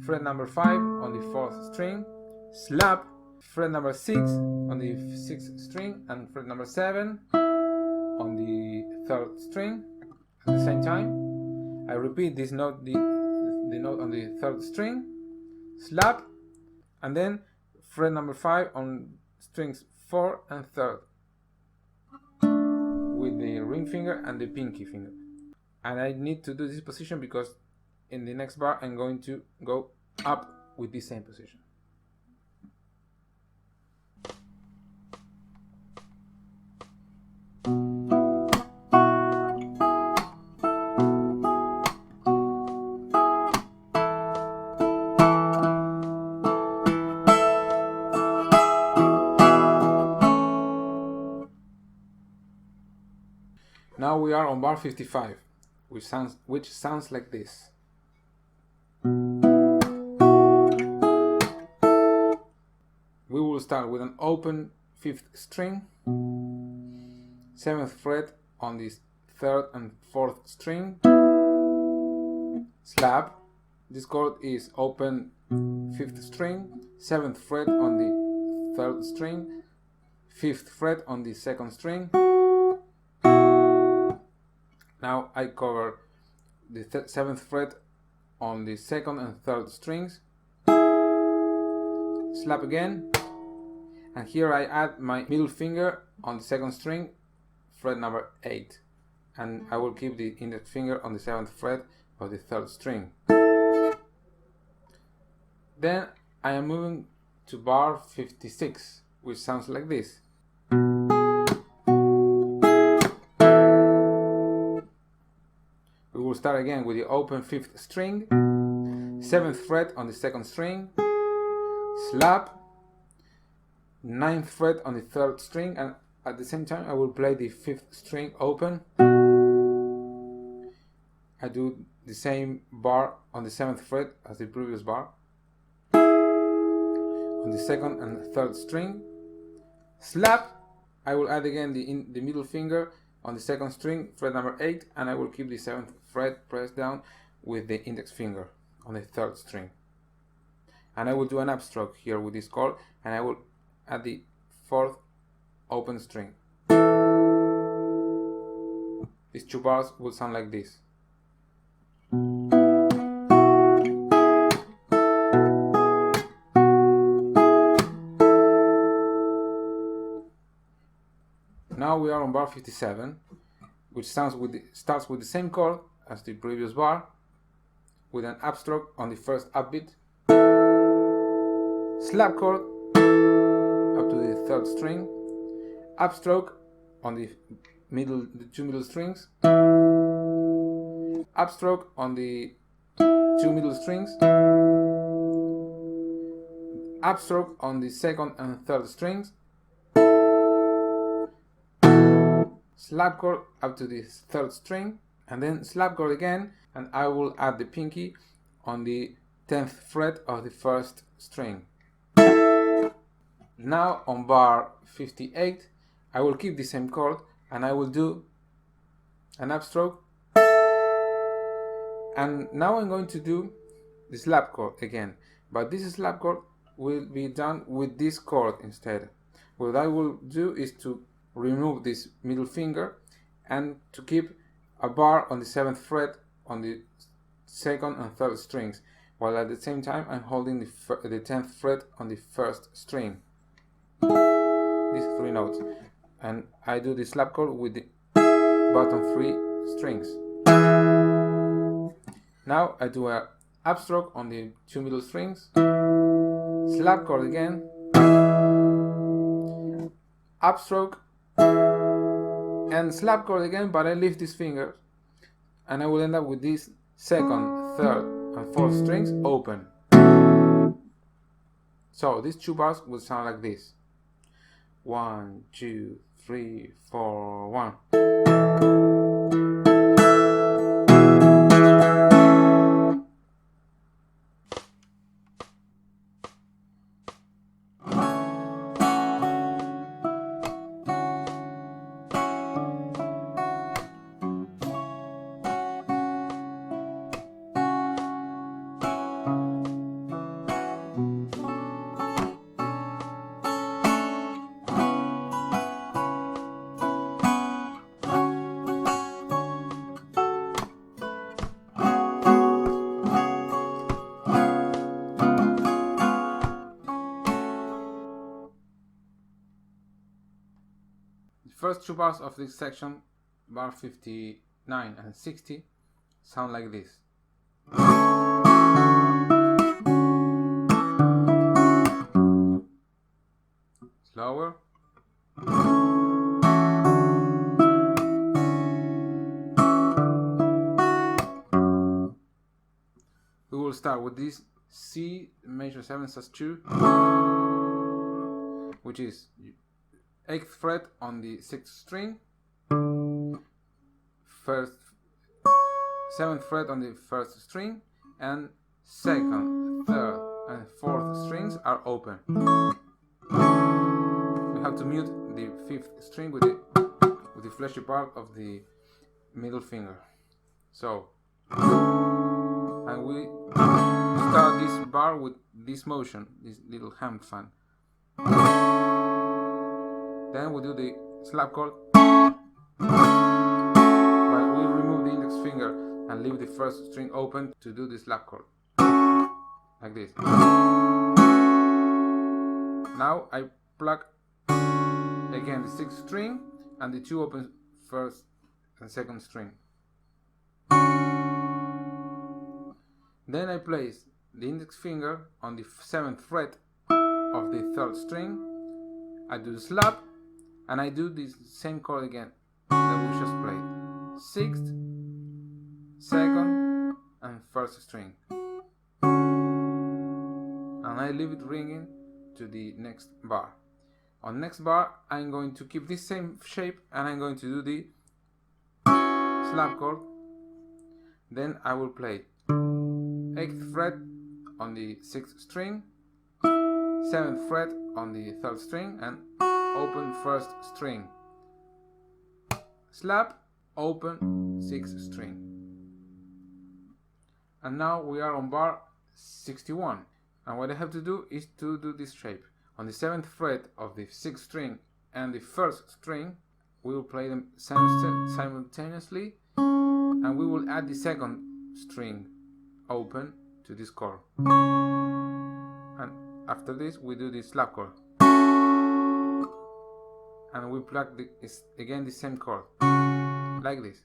fret number 5 on the 4th string, slap, fret number 6 on the 6th string, and fret number 7 on the 3rd string. At the same time, I repeat this note, the note on the 3rd string, slap, and then fret number 5 on strings 4 and 3rd with the ring finger and the pinky finger. And I need to do this position because in the next bar I'm going to go up with the same position. Now we are on bar 55, which sounds like this. We will start with an open 5th string, 7th fret on the 3rd and 4th string, slap. This chord is open 5th string, 7th fret on the 3rd string, 5th fret on the 2nd string. Now I cover the 7th fret on the 2nd and 3rd strings, slap again, and here I add my middle finger on the 2nd string, fret number 8, and I will keep the index finger on the 7th fret of the 3rd string. Then I am moving to bar 56, which sounds like this. We will start again with the open 5th string, 7th fret on the 2nd string, slap, 9th fret on the 3rd string, and at the same time I will play the 5th string open. I do the same bar on the 7th fret as the previous bar. On the 2nd and 3rd string, slap, I will add again the middle finger on the 2nd string, fret number 8, and I will keep the 7th fret pressed down with the index finger on the 3rd string. And I will do an upstroke here with this chord, and I will add the 4th open string. These 2 bars will sound like this. now we are on bar 57, which starts with the same chord as the previous bar, with an upstroke on the first upbeat, slap chord up to the third string, upstroke on the two middle strings, upstroke on the two middle strings, upstroke on the second and third strings, slap chord up to the third string, and then slap chord again, and I will add the pinky on the 10th fret of the first string. Now on bar 58, I will keep the same chord and I will do an upstroke, and now I'm going to do the slap chord again, but this slap chord will be done with this chord instead. What I will do is to remove this middle finger and to keep a bar on the 7th fret on the second and third strings, while at the same time I'm holding the 10th fret on the first string. These three notes, and I do the slap chord with the bottom 3 strings. Now I do a upstroke on the two middle strings, slap chord again, upstroke and slap chord again, but I lift this finger and I will end up with these second, third and fourth strings open. So these two bars will sound like this: 1, 2, 3, 4, 1. The first two bars of this section, bar 59 and 60, sound like this. Slower. We will start with this C major 7 sus2, which is 8th fret on the 6th string, 7th fret on the first string, and 2nd, 3rd and 4th strings are open. We have to mute the 5th string with the fleshy part of the middle finger. So, and we start this bar with this motion, this little hand fan. Then we do the slap chord, but we remove the index finger and leave the first string open to do the slap chord, like this. Now I pluck again the 6th string and the two open first and second string. Then I place the index finger on the 7th fret of the 3rd string. I do the slap, and I do this same chord again that we just played. 6th, 2nd, and 1st string. And I leave it ringing to the next bar. On next bar, I'm going to keep this same shape and I'm going to do the slap chord. Then I will play 8th fret on the 6th string, 7th fret on the 3rd string, and open 1st string, slap, open 6th string. And now we are on bar 61, and what I have to do is to do this shape. On the 7th fret of the 6th string and the 1st string, we will play them simultaneously, and we will add the 2nd string open to this chord. And after this we do the slap chord. and we plug again the same chord, like this.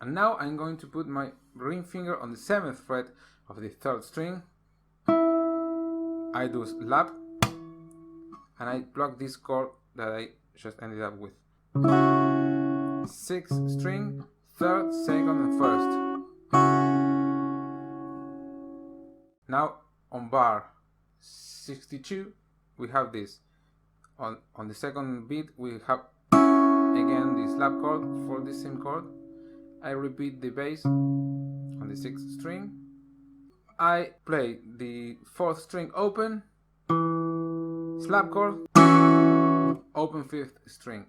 And now I'm going to put my ring finger on the 7th fret of the 3rd string. I do slap, and I plug this chord that I just ended up with. 6th string, 3rd, 2nd, and 1st. Now on bar 62 we have this. On the 2nd beat we have again the slap chord for the same chord. I repeat the bass on the 6th string. I play the 4th string open, slap chord, open 5th string.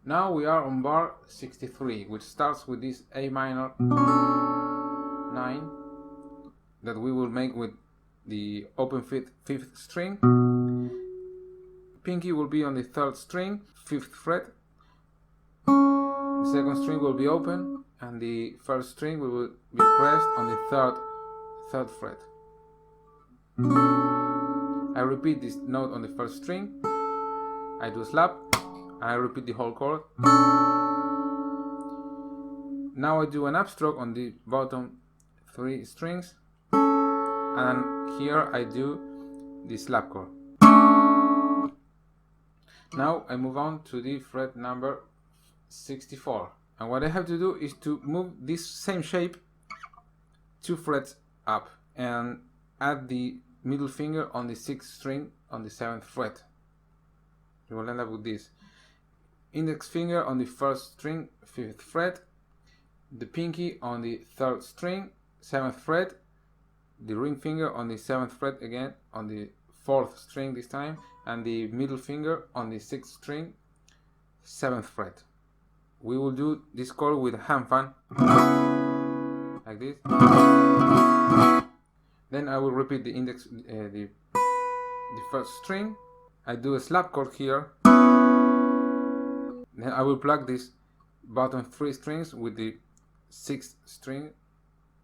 Now we are on bar 63, which starts with this A minor 9 that we will make with the open 5th string. Pinky will be on the 3rd string, 5th fret. The 2nd string will be open, and the 1st string will be pressed on the 3rd fret. I repeat this note on the 1st string. I do slap, and I repeat the whole chord. Now I do an upstroke on the bottom 3 strings, and here I do the slap chord. Now I move on to the fret number 64, and what I have to do is to move this same shape 2 frets up and add the middle finger on the 6th string on the 7th fret. You will end up with this. Index finger on the 1st string, 5th fret, the pinky on the 3rd string, 7th fret, the ring finger on the 7th fret again on the 4th string this time, and the middle finger on the 6th string, 7th fret. We will do this chord with a hand fan, like this. Then I will repeat the index, the 1st string. I do a slap chord here. Then I will plug this bottom 3 strings with the 6th string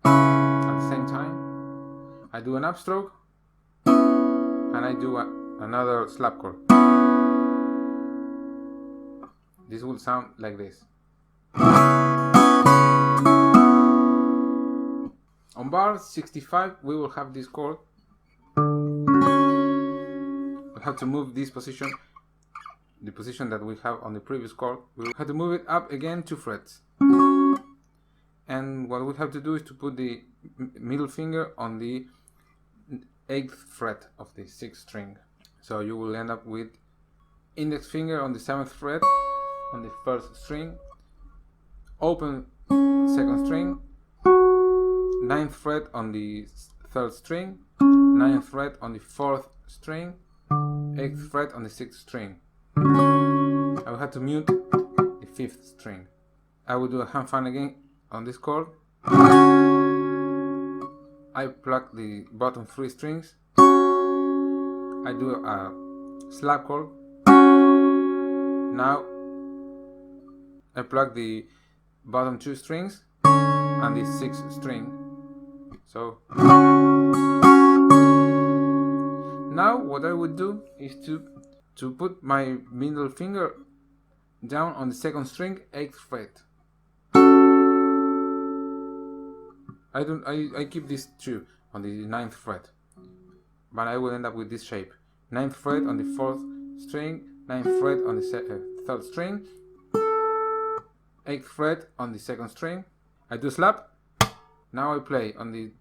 at the same time. I do an upstroke, and I do another slap chord. This will sound like this. On bar 65 we will have this chord. We have to move this position, the position that we have on the previous chord. We will have to move it up again 2 frets. And what we have to do is to put the middle finger on the 8th fret of the 6th string. So you will end up with index finger on the 7th fret on the 1st string, open 2nd string, 9th fret on the 3rd string, 9th fret on the 4th string, 8th fret on the 6th string. I will have to mute the 5th string. I will do a hand fan again on this chord. I plug the bottom 3 strings. I do a slap chord. Now I plug the bottom 2 strings and the 6th string. So now what I would do is to put my middle finger down on the 2nd string, 8th fret. I keep this 2 on the 9th fret, but I will end up with this shape. 9th fret on the 4th string, 9th fret on the 3rd string, 8th fret on the 2nd string. I do slap. Now I play on the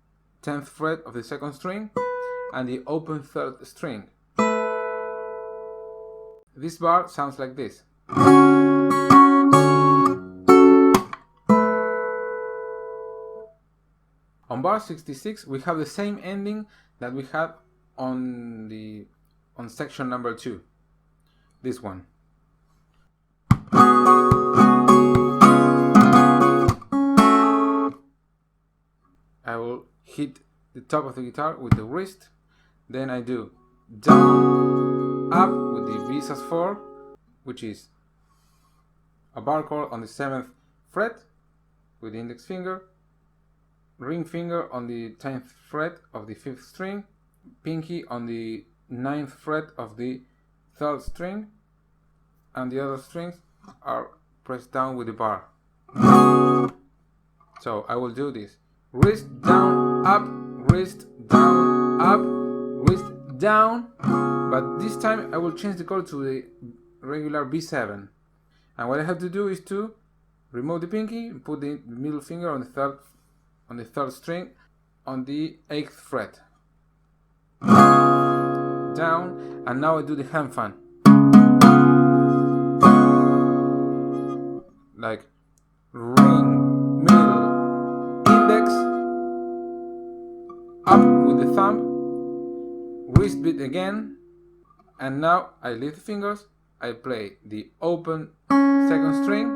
10th fret of the 2nd string and the open 3rd string. This bar sounds like this. On bar 66 we have the same ending that we had on section number 2. This one. I will hit the top of the guitar with the wrist, then I do down, up with the B sus4, which is a bar chord on the 7th fret with the index finger, ring finger on the 10th fret of the 5th string, pinky on the 9th fret of the 3rd string, and the other strings are pressed down with the bar. So I will do this. Wrist down, up, wrist down, up, wrist down. But this time I will change the chord to the regular B7. And what I have to do is to remove the pinky and put the middle finger on the third string on the 8th fret. Down, and now I do the hand fan. Like ring, middle, index, up with the thumb, wrist beat again, and now I lift the fingers, I play the open 2nd string,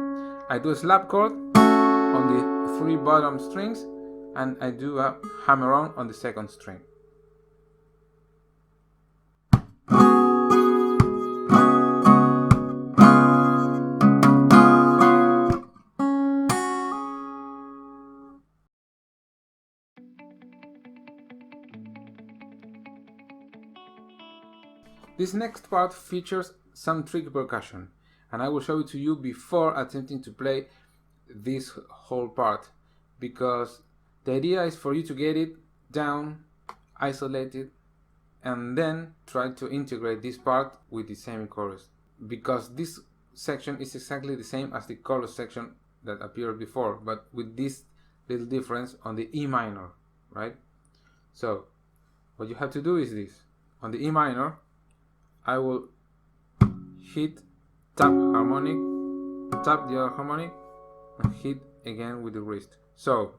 I do a slap chord on the 3 bottom strings, and I do a hammer on the 2nd string. This next part features some tricky percussion, and I will show it to you before attempting to play this whole part, because the idea is for you to get it down, isolated, and then try to integrate this part with the semi-chorus, because this section is exactly the same as the chorus section that appeared before, but with this little difference on the E minor, right? So what you have to do is this. On the E minor, I will hit, tap harmonic, tap the other harmonic, and hit again with the wrist. So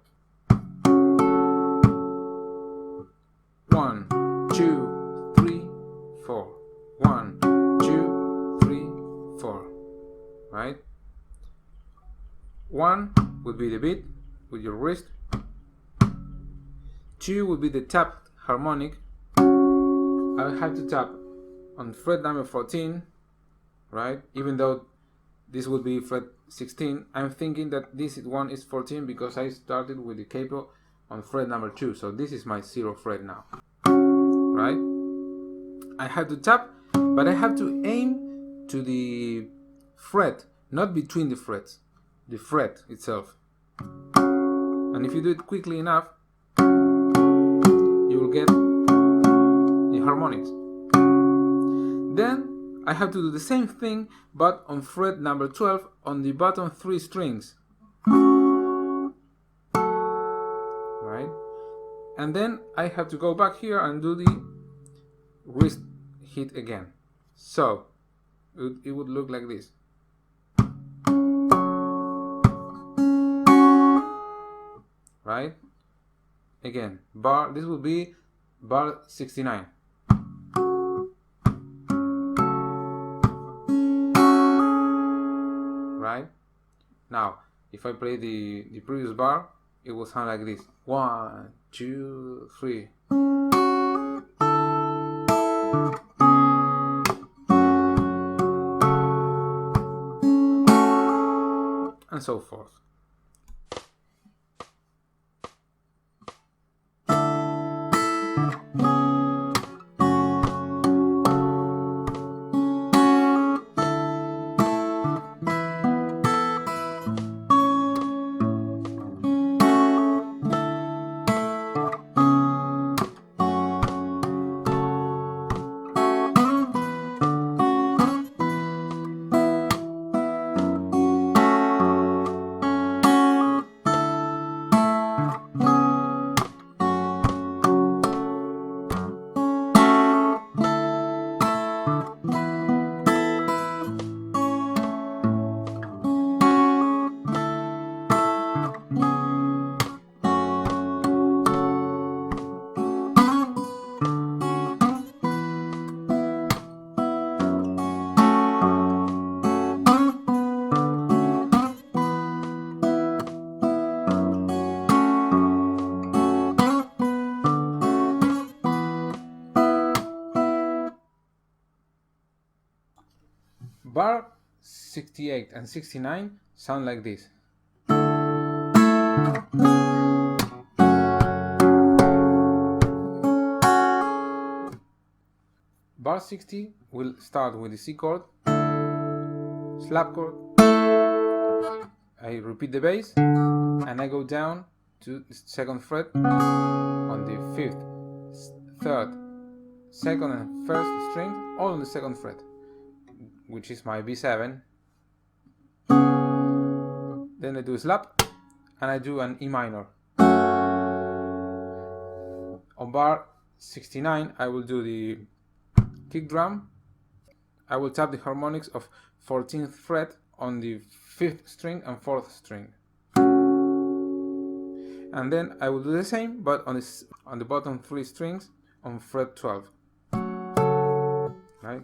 1, 2, 3, 4. 1, 2, 3, 4. Right? 1 would be the beat with your wrist. 2 would be the tap harmonic. I have to tap on fret number 14, right? Even though this would be fret 16, I'm thinking that this one is 14 because I started with the capo on fret number 2, so this is my 0 fret now, right? I have to tap, but I have to aim to the fret, not between the frets, the fret itself. And if you do it quickly enough, you will get the harmonics. Then I have to do the same thing, but on fret number 12 on the bottom 3 strings. Right? And then I have to go back here and do the wrist hit again. So it would look like this. Right? Again, bar, this will be bar 69. Right? Now, if I play the previous bar, it will sound like this. 1, 2, 3. And so forth. Bar 68 and 69 sound like this. Bar 60 will start with the C chord, slap chord, I repeat the bass, and I go down to the 2nd fret on the 5th, 3rd, 2nd and 1st string, all on the 2nd fret, which is my B7. Then I do a slap, and I do an E minor. On bar 69, I will do the kick drum. I will tap the harmonics of 14th fret on the 5th string and 4th string. And then I will do the same, but on the bottom 3 strings on fret 12. Right?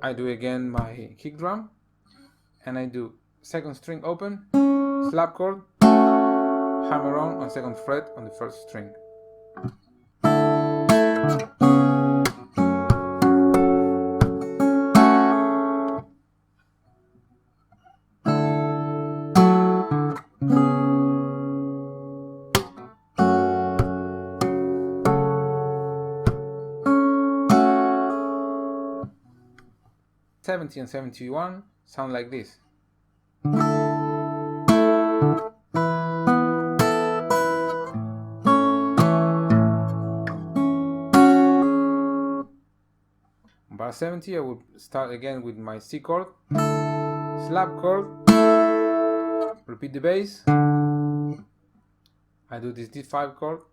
I do again my kick drum, and I do 2nd string open, slap chord, hammer on 2nd fret on the 1st string. '70 and 71 sound like this. Bar 70, I will start again with my C chord, slap chord, repeat the bass, I do this D5 chord,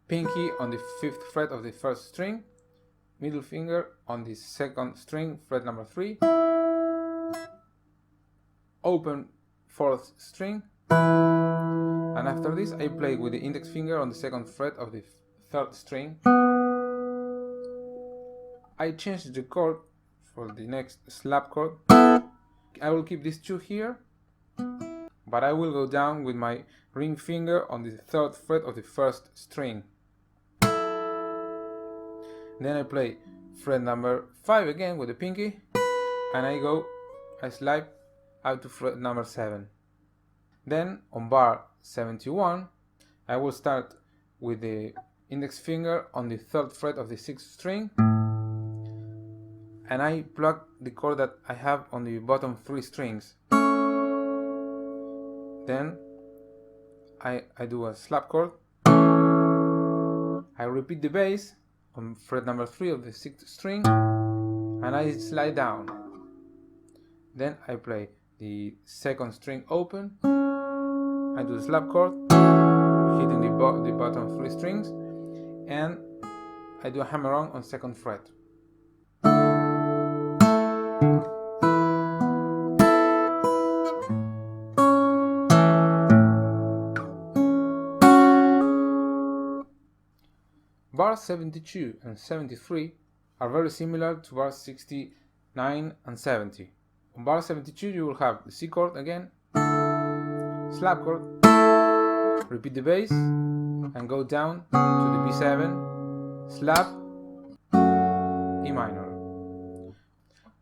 pinky on the 5th fret of the 1st string, middle finger on the 2nd string, fret number 3, open 4th string, and after this I play with the index finger on the 2nd fret of the 3rd string. I change the chord for the next slap chord. I will keep these 2 here, but I will go down with my ring finger on the 3rd fret of the 1st string. Then I play fret number 5 again with the pinky, and I slide out to fret number 7. Then on bar 71, I will start with the index finger on the 3rd fret of the 6th string, and I plug the chord that I have on the bottom 3 strings. Then I do a slap chord, I repeat the bass on fret number 3 of the 6th string, and I slide down. Then I play the 2nd string open, I do the slap chord, hitting the bottom 3 strings, and I do a hammer on 2nd fret. Bars 72 and 73 are very similar to bars 69 and 70. On bar 72 you will have the C chord again, slap chord, repeat the bass, and go down to the B7, slap, E minor.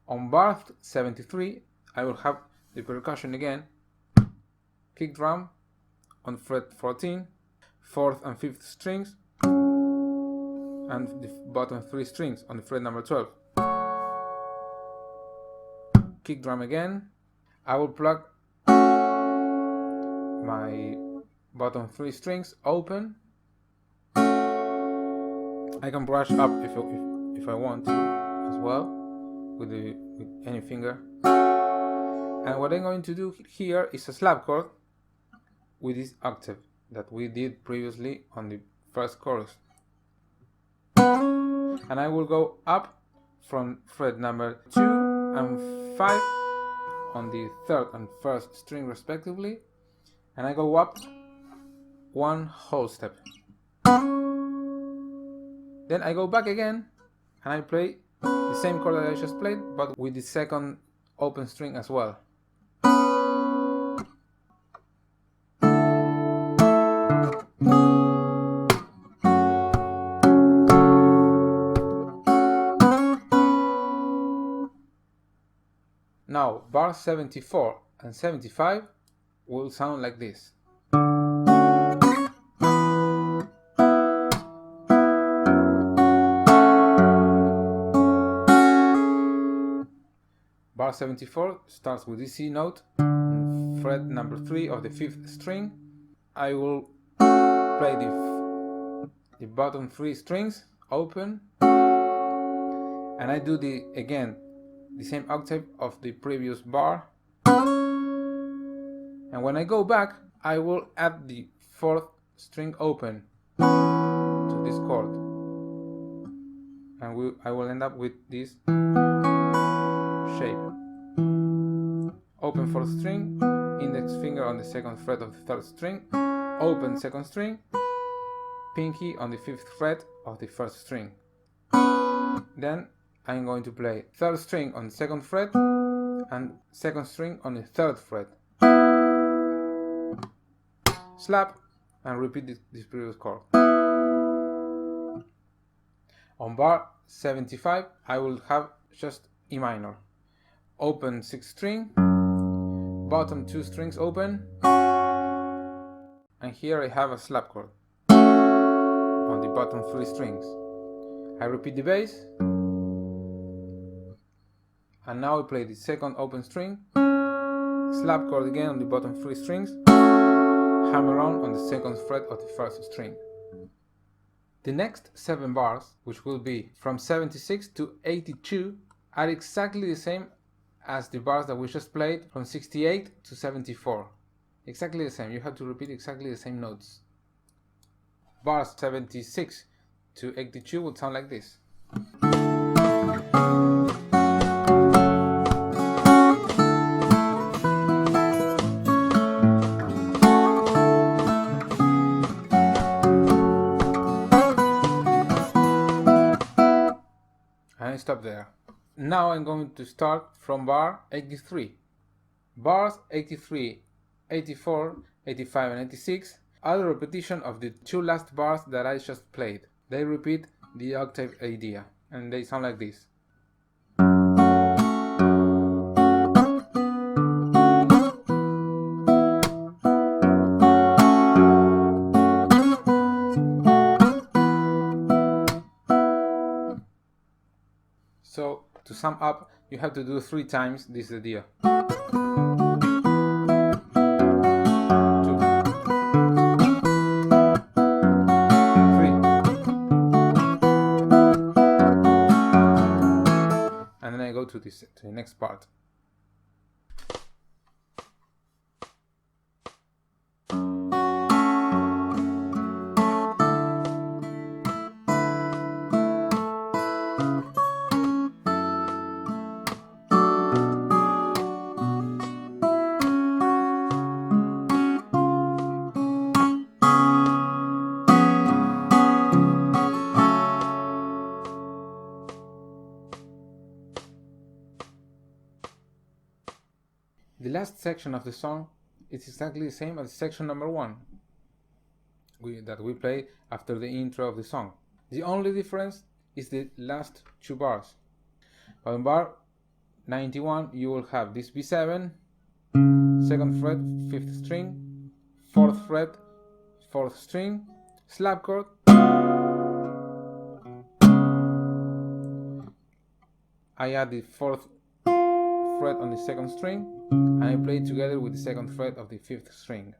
On bar 73 I will have the percussion again, kick drum on fret 14, 4th and 5th strings, and the bottom 3 strings on the fret number 12. Kick drum again. I will plug my bottom 3 strings open. I can brush up if I want to as well with any finger. And what I'm going to do here is a slap chord with this octave that we did previously on the first chorus. And I will go up from fret number 2 and 5 on the 3rd and 1st string respectively, and I go up 1 whole step. Then I go back again and I play the same chord that I just played, but with the 2nd open string as well. Now, bars 74 and 75 will sound like this. bar 74 starts with the C note, fret number 3 of the 5th string. I will play the bottom 3 strings open, and I do the same octave of the previous bar. And when I go back, I will add the 4th string open to this chord, and I will end up with this shape. Open 4th string, index finger on the 2nd fret of the 3rd string, open 2nd string, pinky on the 5th fret of the 1st string. Then I'm going to play 3rd string on the 2nd fret and 2nd string on the 3rd fret. Slap and repeat this previous chord. On bar 75 I will have just E minor. Open 6th string, bottom 2 strings open, and here I have a slap chord on the bottom 3 strings. I repeat the bass, and now I play the 2nd open string, slap chord again on the bottom 3 strings, hammer on the 2nd fret of the 1st string. The next 7 bars, which will be from 76 to 82, are exactly the same as the bars that we just played from 68 to 74. Exactly the same. You have to repeat exactly the same notes. Bars 76 to 82 would sound like this. And I stop there. Now I'm going to start from bar 83. Bars 83, 84, 85 and 86 are the repetition of the 2 last bars that I just played. They repeat the octave idea, and they sound like this. So, to sum up, you have to do 3 times this idea. 2, and then I go to the next part. The last section of the song is exactly the same as section number 1 that we played after the intro of the song. The only difference is the last 2 bars. But on bar 91 you will have this B7, 2nd fret, 5th string, 4th fret, 4th string, slap chord, I add the 4th fret on the 2nd string, and I play it together with the 2nd fret of the 5th string.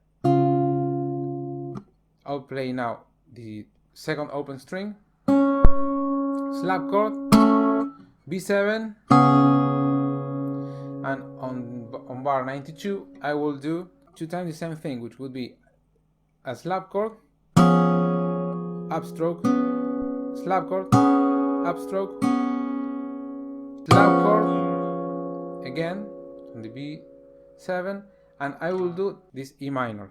I'll play now the 2nd open string, slap chord, B7, and on bar 92 I will do 2 times the same thing, which would be a slap chord, upstroke, slap chord, upstroke, slap chord, again on the B7, and I will do this E minor,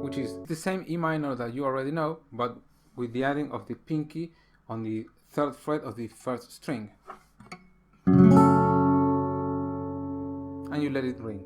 which is the same E minor that you already know, but with the adding of the pinky on the 3rd fret of the 1st string, and you let it ring.